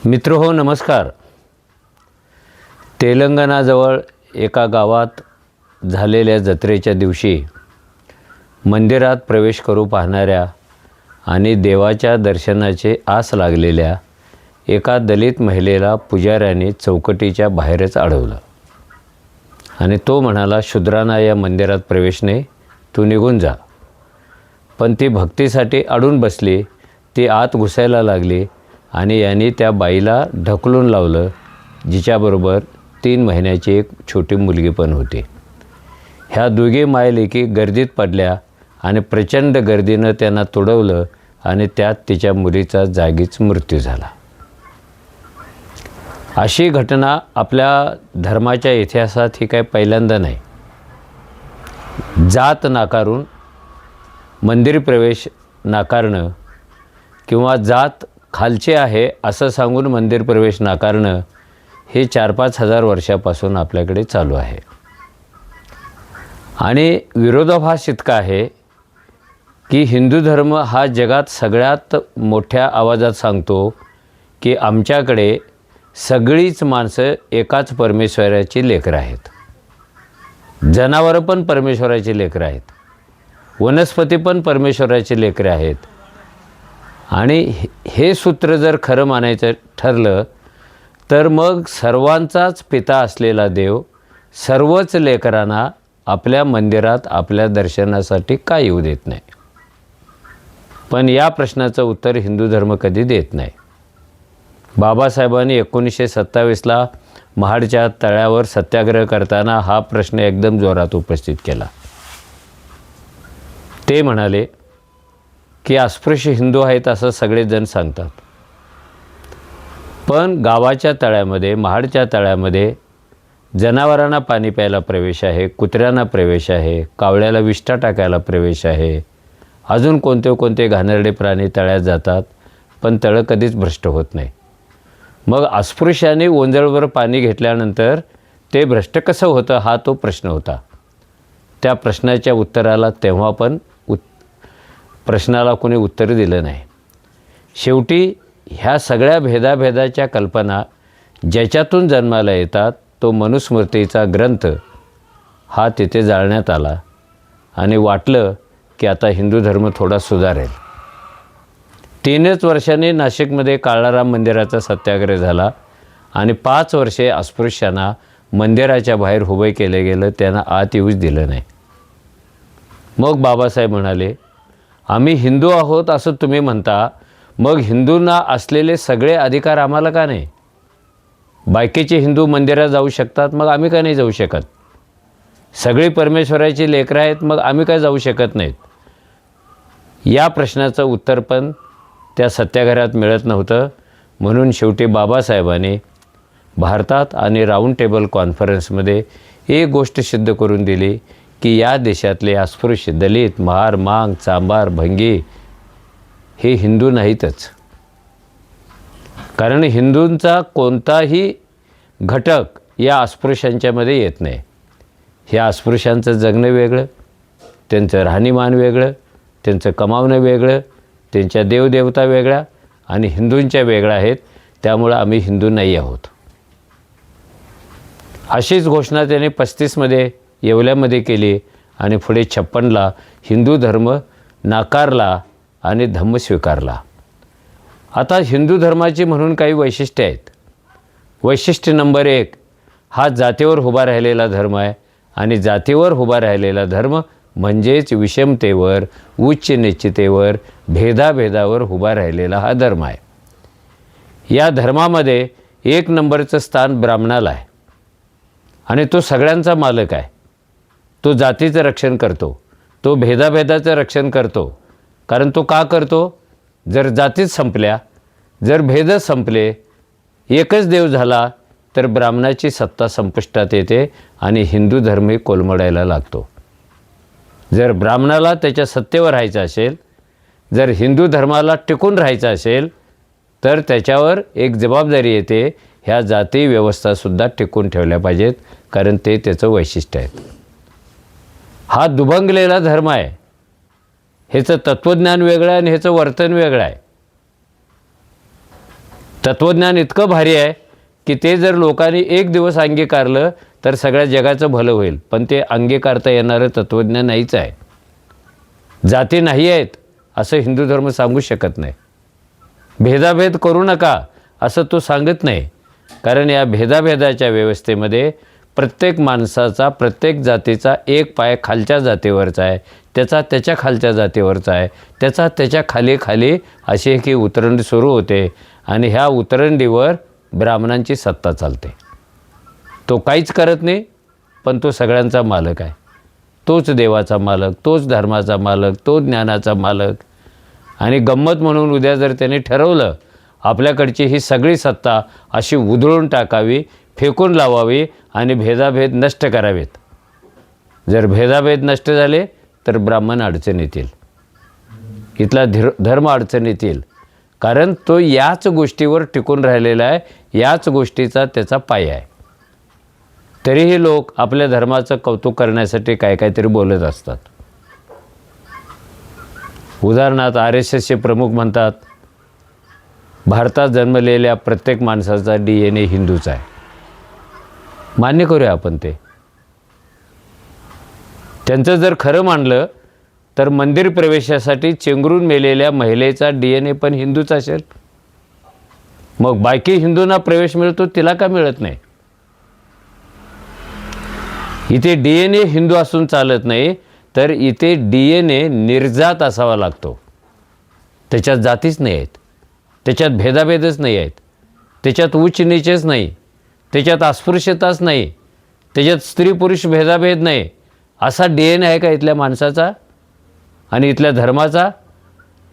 मित्रहो नमस्कार. तेलंगणाजवळ एका गावात झालेल्या जत्रेच्या दिवशी मंदिरात प्रवेश करू पाहणाऱ्या आणि देवाच्या दर्शनाचे आस लागलेल्या एका दलित महिलेला पुजाऱ्याने चौकटीच्या बाहेरच अडवलं आणि तो म्हणाला, शूद्रांना या मंदिरात प्रवेश नाही, तू निघून जा. पण ती भक्तीसाठी अडून बसली. ती आत घुसायला लागली आणि यांनी त्या बाईला ढकलून लावलं, जिच्याबरोबर 3 महिन्याची एक छोटी मुलगी पण होती. ह्या दोघी मायलेकी गर्दीत पडल्या आणि प्रचंड गर्दीनं त्यांना तुडवलं आणि त्यात तिच्या मुलीचा जागीच मृत्यू झाला. अशी घटना आपल्या धर्माच्या इतिहासात ही काही पहिल्यांदा नाही. जात नाकारून मंदिर प्रवेश नाकारणं किंवा जात खालचे आहे असं सांगून मंदिर प्रवेश नाकारणं हे 4-5 हजार वर्षापासून आपल्याकडे चालू आहे. आणि विरोधाभास इतका आहे की हिंदू धर्म हा जगात सगळ्यात मोठ्या आवाजात सांगतो की आमच्याकडे सगळीच माणसं एकाच परमेश्वराची लेकरं आहेत. जनावरं पण परमेश्वराची लेकरं आहेत, वनस्पती पण परमेश्वराची लेकरं आहेत. आणि हे सूत्र जर खरं मानायचं ठरलं तर मग सर्वांचाच पिता असलेला देव सर्वच लेकरांना आपल्या मंदिरात आपल्या दर्शनासाठी का येऊ देत नाही? पण या प्रश्नाचं उत्तर हिंदू धर्म कधी देत नाही. बाबासाहेबांनी 1927ला महाडच्या तळ्यावर सत्याग्रह करताना हा प्रश्न एकदम जोरात उपस्थित केला. ते म्हणाले की अस्पृश्य हिंदू आहेत असं सगळेजण सांगतात, पण गावाच्या तळ्यामध्ये, महाडच्या तळ्यामध्ये जनावरांना पाणी प्यायला प्रवेश आहे, कुत्र्यांना प्रवेश आहे, कावळ्याला विष्ठा टाकायला प्रवेश आहे, अजून कोणते घाणेरडे प्राणी तळ्यात जातात, पण तळं कधीच भ्रष्ट होत नाही. मग अस्पृश्याने ओंजळवर पाणी घेतल्यानंतर ते भ्रष्ट कसं होतं हा तो प्रश्न होता. त्या प्रश्नाच्या उत्तराला तेव्हा पण प्रश्नाला कोणी उत्तर दिलं नाही. शेवटी ह्या सगळ्या भेदाभेदाच्या कल्पना ज्याच्यातून जन्माला येतात तो मनुस्मृतीचा ग्रंथ हा तिथे जाळण्यात आला आणि वाटलं की आता हिंदू धर्म थोडा सुधारेल. 3च वर्षांनी नाशिकमध्ये काळाराम मंदिराचा सत्याग्रह झाला आणि 5 वर्षे अस्पृश्यांना मंदिराच्या बाहेर उभे केले गेलं, त्यांना आत येऊच दिलं नाही. मग बाबासाहेब म्हणाले, आम्ही हिंदू आहोत असं तुम्ही म्हणता, मग हिंदूंना असलेले सगळे अधिकार आम्हाला का नाही? बाकीचे हिंदू मंदिरात जाऊ शकतात, मग आम्ही का नाही जाऊ शकत? सगळी परमेश्वराची लेकरं आहेत, मग आम्ही काय जाऊ शकत नाहीत? या प्रश्नाचं उत्तर पण त्या सत्याग्रहात मिळत नव्हतं. म्हणून शेवटी बाबासाहेबांनी भारतात आणि राऊंड टेबल कॉन्फरन्समध्ये एक गोष्ट सिद्ध करून दिली की या देशातले अस्पृश्य, दलित, महार, मांग, चांभार, भंगी हे हिंदू नाहीतच. कारण हिंदूंचा कोणताही घटक या अस्पृश्यांच्यामध्ये येत नाही. ह्या अस्पृश्यांचं जगणं वेगळं, त्यांचं राहणीमान वेगळं, त्यांचं कमावणं वेगळं, त्यांच्या देवदेवता वेगळ्या आणि हिंदूंच्या वेगळ्या आहेत. त्यामुळं आम्ही हिंदू नाही आहोत. अशीच घोषणा त्याने 35मध्ये येवल्यामध्ये केली आणि पुढे 56ला हिंदू धर्म नाकारला आणि धम्म स्वीकारला. आता हिंदू धर्माची म्हणून काही वैशिष्ट्ये आहेत. वैशिष्ट्य नंबर 1, हा जातीवर उभा राहिलेला धर्म आहे आणि जातीवर उभा राहिलेला धर्म म्हणजेच विषमतेवर, उच्च निश्चितेवर, भेदाभेदावर उभा राहिलेला हा धर्म आहे. या धर्मामध्ये 1 नंबरचं स्थान ब्राह्मणाला आहे आणि तो सगळ्यांचा मालक आहे. तो जातीचं रक्षण करतो, तो भेदाभेदाचं रक्षण करतो. कारण तो का करतो? जर जातीच संपल्या, जर भेदच संपले, एकच देव झाला तर ब्राह्मणाची सत्ता संपुष्टात येते आणि हिंदू धर्मही कोलमडायला लागतो. जर ब्राह्मणाला त्याच्या सत्तेवर राहायचं असेल, जर हिंदू धर्माला टिकून राहायचं असेल तर त्याच्यावर एक जबाबदारी येते, ह्या जाती व्यवस्थासुद्धा टिकून ठेवल्या पाहिजेत, कारण ते त्याचं वैशिष्ट्य आहे. हा दुभंगलेला धर्म आहे. ह्याचं तत्त्वज्ञान वेगळं आहे आणि ह्याचं वर्तन वेगळं आहे. तत्त्वज्ञान इतकं भारी आहे की ते जर लोकांनी एक दिवस अंगीकारलं तर सगळ्या जगाचं भलं होईल, पण ते अंगीकारता येणारं तत्त्वज्ञान नाहीच आहे. जाती नाही आहेत असं हिंदू धर्म सांगू शकत नाही. भेदाभेद करू नका असं तो सांगत नाही, कारण या भेदाभेदाच्या व्यवस्थेमध्ये प्रत्येक माणसाचा, प्रत्येक जातीचा एक पाय खालच्या जातीवरचा आहे, त्याचा त्याच्या खालच्या जातीवरचा आहे, त्याचा त्याच्या खाली खाली अशी एक उतरंडी सुरू होते आणि ह्या उतरंडीवर ब्राह्मणांची सत्ता चालते. तो काहीच करत नाही, पण तो सगळ्यांचा मालक आहे. तोच देवाचा मालक, तोच धर्माचा मालक, तोच ज्ञानाचा मालक. आणि गंमत म्हणून उद्या जर त्याने ठरवलं आपल्याकडची ही सगळी सत्ता अशी उधळून टाकावी, फेकून लावावी आणि भेदाभेद नष्ट करावेत. जर भेदाभेद नष्ट झाले तर ब्राह्मण अडचण येतील, इथला धर्म अडचण येतील, कारण तो याच गोष्टीवर टिकून राहिलेला आहे, याच गोष्टीचा त्याचा पाय आहे. तरीही लोक आपल्या धर्माचं कौतुक करण्यासाठी काहीतरी बोलत असतात. उदाहरणार्थ RSSचे प्रमुख म्हणतात भारतात जन्मलेल्या प्रत्येक माणसाचा DNA हिंदूचा आहे. मान्य करूया आपण ते. त्यांचं जर खरं मानलं तर मंदिर प्रवेशासाठी चेंगरून मेलेल्या महिलेचा DNA पण हिंदूचा असेल. मग बाकी हिंदूंना प्रवेश मिळतो, तिला का मिळत नाही? इथे DNA हिंदू असून चालत नाही, तर इथे DNA निर्जात असावा लागतो. त्याच्यात जातीच नाही आहेत, त्याच्यात भेदाभेदच नाही आहेत, त्याच्यात उच्च नीचच नाही, त्याच्यात अस्पृश्यताच नाही, त्याच्यात स्त्री पुरुष भेदाभेद नाही. असा DNA आहे का इथल्या माणसाचा आणि इथल्या धर्माचा?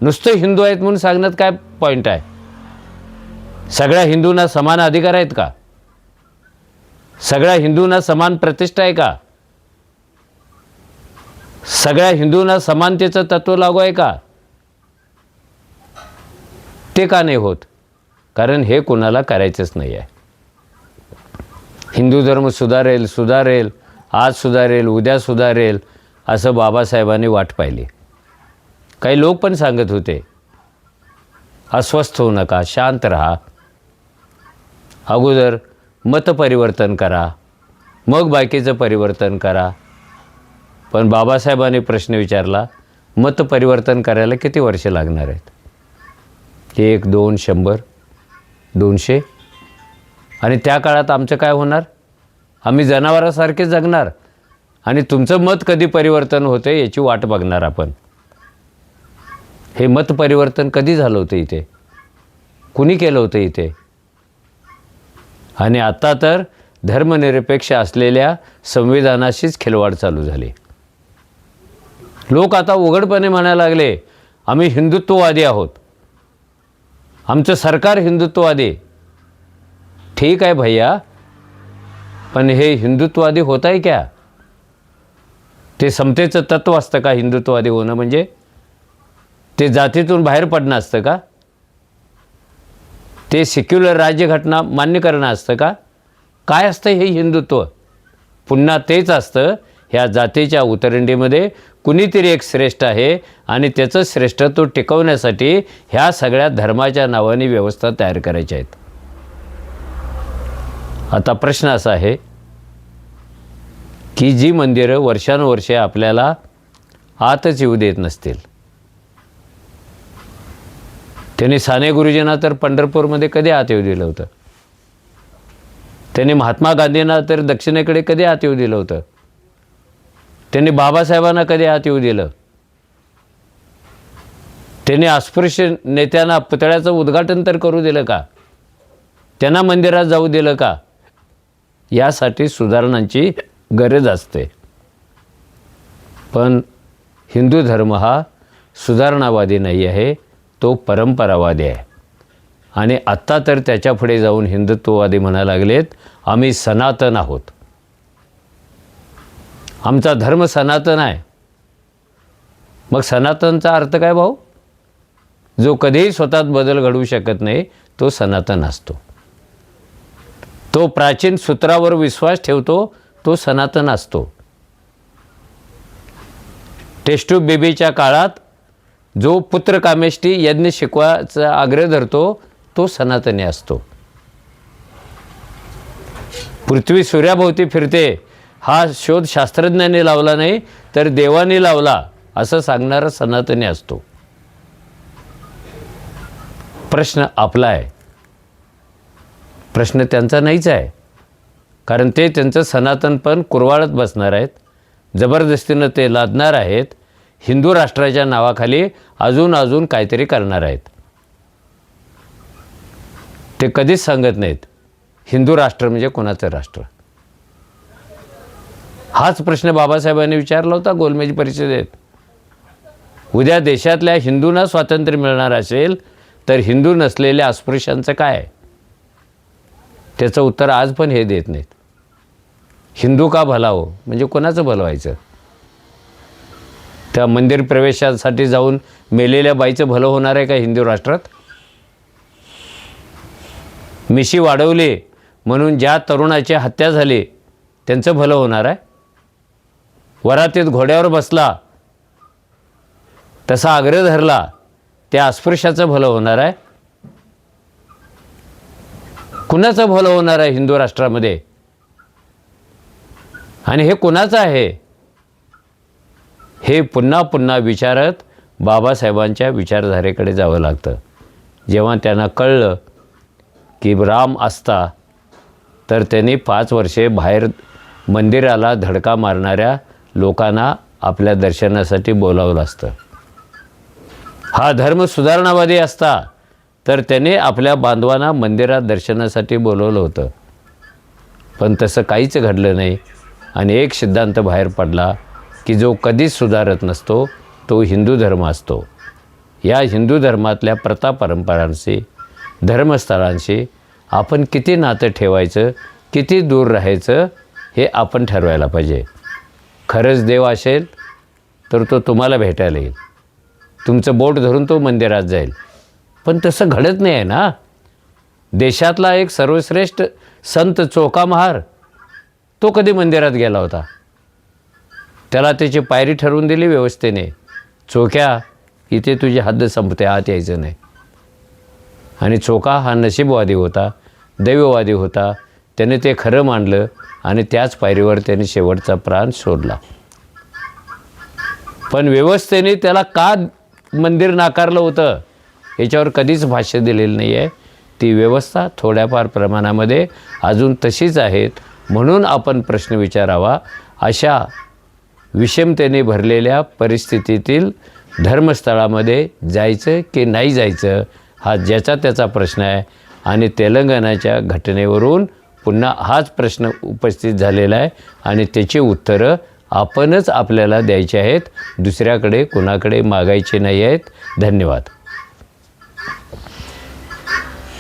नुसतं हिंदू आहेत म्हणून सांगण्यात काय पॉईंट आहे? सगळ्या हिंदूंना समान अधिकार आहेत का? सगळ्या हिंदूंना समान प्रतिष्ठा आहे का? सगळ्या हिंदूंना समानतेचं तत्त्व लागू आहे का? ते का नाही होत? कारण हे कोणाला करायचंच नाही आहे. हिंदू धर्म सुधारेल सुधारेल, आज सुधारेल, उद्या सुधारेल असं बाबासाहेबांनी वाट पाहिली. काही लोक पण सांगत होते अस्वस्थ होऊ नका, शांत राहा, अगोदर मतपरिवर्तन करा, मग बाकीचं परिवर्तन करा. पण बाबासाहेबांनी प्रश्न विचारला, मतपरिवर्तन करायला किती वर्षे लागणार आहेत? 1, 2, 100, 200? आणि त्या काळात आमचं काय होणार? आम्ही जनावरासारखे जगणार आणि तुमचं मत कधी परिवर्तन होते याची वाट बघणार आपण. हे मत परिवर्तन कधी झालं होतं इथे? कुणी केलं होतं इथे? आणि आता तर धर्मनिरपेक्ष असलेल्या संविधानाशीच खिलवाड चालू झाली. लोक आता उघडपणे म्हणायला लागले आम्ही हिंदुत्ववादी आहोत, आमचं सरकार हिंदुत्ववादी. ठीक आहे भैया, पण हे हिंदुत्ववादी होत आहे क्या? ते समतेचं तत्त्व असतं का हिंदुत्ववादी होणं म्हणजे? ते जातीतून बाहेर पडणं असतं का? ते सेक्युलर राज्यघटना मान्य करणं असतं का? काय असतं हे हिंदुत्व? पुन्हा तेच असतं, ह्या जातीच्या उतरंडीमध्ये कुणीतरी एक श्रेष्ठ आहे आणि त्याचं श्रेष्ठत्व टिकवण्यासाठी ह्या सगळ्या धर्माच्या नावाने व्यवस्था तयार करायच्या आहेत. आता प्रश्न असा आहे की जी मंदिरं वर्षानुवर्षे आपल्याला आतच येऊ देत नसतील, त्यांनी साने गुरुजींना तर पंढरपूरमध्ये कधी आत येऊ दिलं होतं? त्यांनी महात्मा गांधींना तर दक्षिणेकडे कधी आत येऊ दिलं होतं? त्यांनी बाबासाहेबांना कधी आत येऊ दिलं? त्यांनी अस्पृश्य नेत्यांना पुतळ्याचं उद्घाटन तर करू दिलं का? त्यांना मंदिरात जाऊ दिलं का? यासाठी सुधारणांची गरज असते. पण हिंदू धर्म हा सुधारणावादी नाही आहे, तो परंपरावादी आहे. आणि आत्ता तर त्याच्या पुढे जाऊन हिंदुत्ववादी म्हणायला लागलेत आम्ही सनातन आहोत, आमचा धर्म सनातन आहे. मग सनातनचा अर्थ काय भाऊ? जो कधीही स्वतःत बदल घडवू शकत नाही तो सनातन असतो. तो प्राचीन सूत्रावर विश्वास ठेवतो तो सनातन असतो. टेस्ट ट्यूब बेबीच्या काळात जो पुत्र कामेष्टी यज्ञ शिकवायचा आग्रह धरतो तो सनातनी असतो. पृथ्वी सूर्याभोवती फिरते हा शोध शास्त्रज्ञांनी लावला नाही तर देवाने लावला असं सांगणारा सनातनी असतो. प्रश्न आपला आहे, प्रश्न त्यांचा नाहीच आहे. कारण ते त्यांचं सनातनपण कुरवाळत बसणार आहेत, जबरदस्तीनं ते लादणार आहेत, हिंदू राष्ट्राच्या नावाखाली अजून काहीतरी करणार आहेत. ते कधीच सांगत नाहीत हिंदू राष्ट्र म्हणजे कोणाचं राष्ट्र. हाच प्रश्न बाबासाहेबांनी विचारला होता गोलमेज परिषदेत. उद्या देशातल्या हिंदूंना स्वातंत्र्य मिळणार असेल तर हिंदू नसलेल्या अस्पृश्यांचं काय? त्याचं उत्तर आज पण हे देत नाहीत. हिंदू का भलावं म्हणजे कोणाचं भलं व्हायचं? त्या मंदिर प्रवेशासाठी जाऊन मेलेल्या बाईचं भलं होणार आहे का हिंदू राष्ट्रात? मिशी वाढवली म्हणून ज्या तरुणाची हत्या झाली त्यांचं भलं होणार आहे? वरातीत घोड्यावर बसला तसा आग्रह धरला त्या अस्पृश्याचं भलं होणार आहे? कुणाचं भलं होणार आहे हिंदू राष्ट्रामध्ये? आणि हे कुणाचं आहे? हे पुन्हा पुन्हा विचारत बाबासाहेबांच्या विचारधारेकडे जावं लागतं. जेव्हा त्यांना कळलं की राम असता तर त्यांनी 5 वर्षे बाहेर मंदिराला धडका मारणाऱ्या लोकांना आपल्या दर्शनासाठी बोलावलं असतं. हा धर्म सुधारणावादी असता तर त्याने आपल्या बांधवांना मंदिरात दर्शनासाठी बोलवलं होतं. पण तसं काहीच घडलं नाही आणि एक सिद्धांत बाहेर पडला की जो कधीच सुधारत नसतो तो हिंदू धर्म असतो. या हिंदू धर्मातल्या प्रथा परंपरांशी, धर्मस्थळांशी आपण किती नातं ठेवायचं, किती दूर राहायचं हे आपण ठरवायला पाहिजे. खरंच देव असेल तर तो तुम्हाला भेटायला येईल, तुमचं बोट धरून तो मंदिरात जाईल. पण तसं घडत नाही आहे ना. देशातला एक सर्वश्रेष्ठ संत चोखा महार तो कधी मंदिरात गेला होता? त्याला त्याची पायरी ठरवून दिली व्यवस्थेने, चोख्या इथे तुझी हद्द संपते, आत यायचं नाही. आणि चोखा हा नशीबवादी होता, दैववादी होता. त्याने ते खरं मानलं आणि त्याच पायरीवर त्याने शेवटचा प्राण सोडला. पण व्यवस्थेने त्याला का मंदिर नाकारलं होतं याच्यावर कधीच भाष्य दिलेलं नाही आहे. ती व्यवस्था थोड्याफार प्रमाणामध्ये अजून तशीच आहेत. म्हणून आपण प्रश्न विचारावा, अशा विषमतेने भरलेल्या परिस्थितीतील धर्मस्थळामध्ये जायचं की नाही जायचं हा ज्याचा त्याचा प्रश्न आहे. आणि तेलंगणाच्या घटनेवरून पुन्हा हाच प्रश्न उपस्थित झालेला आहे आणि त्याची उत्तरं आपणच आपल्याला द्यायची आहेत, दुसऱ्याकडे कोणाकडे मागायची नाही आहेत. धन्यवाद.